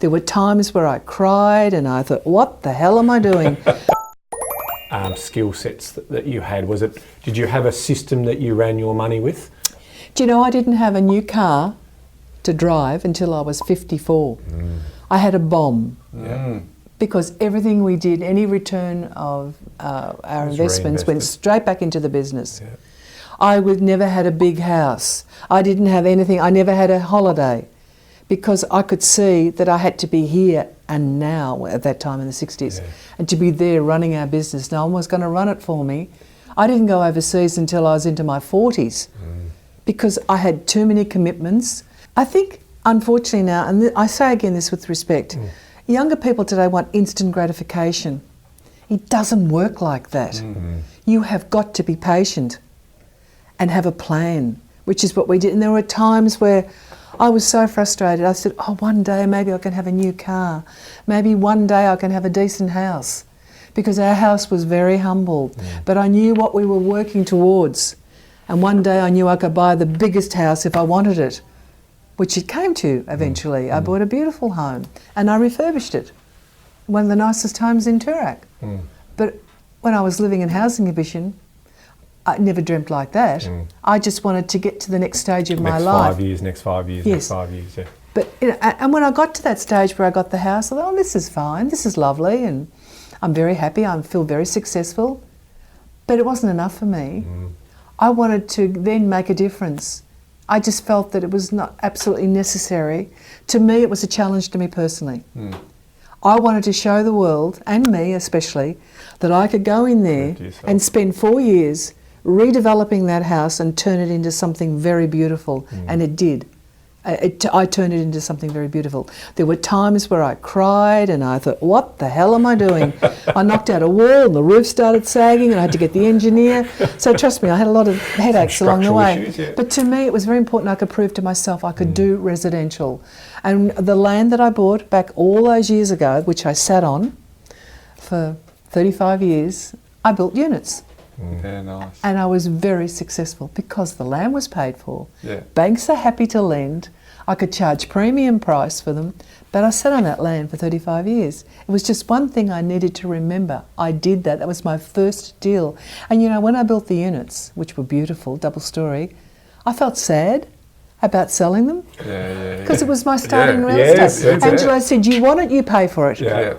There were times where I cried and I thought, what the hell am I doing? Skill sets that you had, did you have a system that you ran your money with? Do you know, I didn't have a new car to drive until I was 54. I had a bomb. Because everything we did, any return of our investments went straight back into the business. Yeah. I never had a big house. I didn't have anything. I never had a holiday because I could see that I had to be here and now at that time in the 60s and to be there running our business. No one was going to run it for me. I didn't go overseas until I was into my 40s because I had too many commitments. I think, unfortunately now, and I say again this with respect, younger people today want instant gratification. It doesn't work like that. You have got to be patient and have a plan, which is what we did. And there were times where I was so frustrated. I said, oh, one day maybe I can have a new car. Maybe one day I can have a decent house. Because our house was very humble. But I knew what we were working towards. And one day I knew I could buy the biggest house if I wanted it, which it came to eventually. I bought a beautiful home and I refurbished it. One of the nicest homes in Toorak. But when I was living in housing ambition, I never dreamt like that. I just wanted to get to the next stage of my life. Next 5 years, Yes. next 5 years, yeah. But you know, and when I got to that stage where I got the house, I thought, oh, this is fine, this is lovely, and I'm very happy, I feel very successful. But it wasn't enough for me. I wanted to then make a difference. I just felt that it was not absolutely necessary. To me, it was a challenge to me personally. I wanted to show the world, and me especially, that I could go in there and spend 4 years redeveloping that house and turn it into something very beautiful. And it did. I turned it into something very beautiful. There were times where I cried and I thought, what the hell am I doing? I knocked out a wall and the roof started sagging and I had to get the engineer. So trust me, I had a lot of headaches along the way. Issues, But to me, it was very important I could prove to myself I could do residential. And the land that I bought back all those years ago, which I sat on for 35 years, I built units. Yeah, nice. And I was very successful because the land was paid for. Yeah. Banks are happy to lend. I could charge premium price for them, but I sat on that land for 35 years. It was just one thing I needed to remember. I did that. That was my first deal. And you know, when I built the units, which were beautiful, double story, I felt sad about selling them. Yeah. Because it was my starting real Yes, estate. that's it. Angelo said, you want it, you pay for it. Yeah.